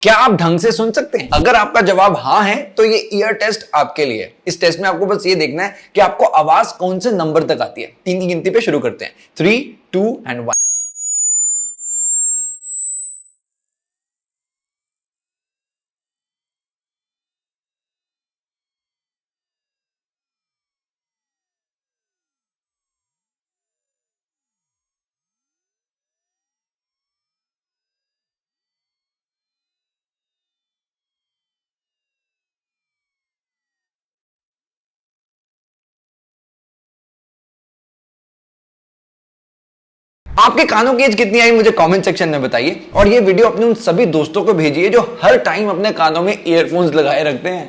क्या आप ढंग से सुन सकते हैं? अगर आपका जवाब हाँ है तो ये ईयर टेस्ट आपके लिए है। इस टेस्ट में आपको बस ये देखना है कि आपको आवाज कौन से नंबर तक आती है। 3 की गिनती पे शुरू करते हैं। 3, 2 एंड 1। आपके कानों की एज कितनी आई मुझे कमेंट सेक्शन में बताइए और ये वीडियो अपने उन सभी दोस्तों को भेजिए जो हर टाइम अपने कानों में ईयरफोन्स लगाए रखते हैं।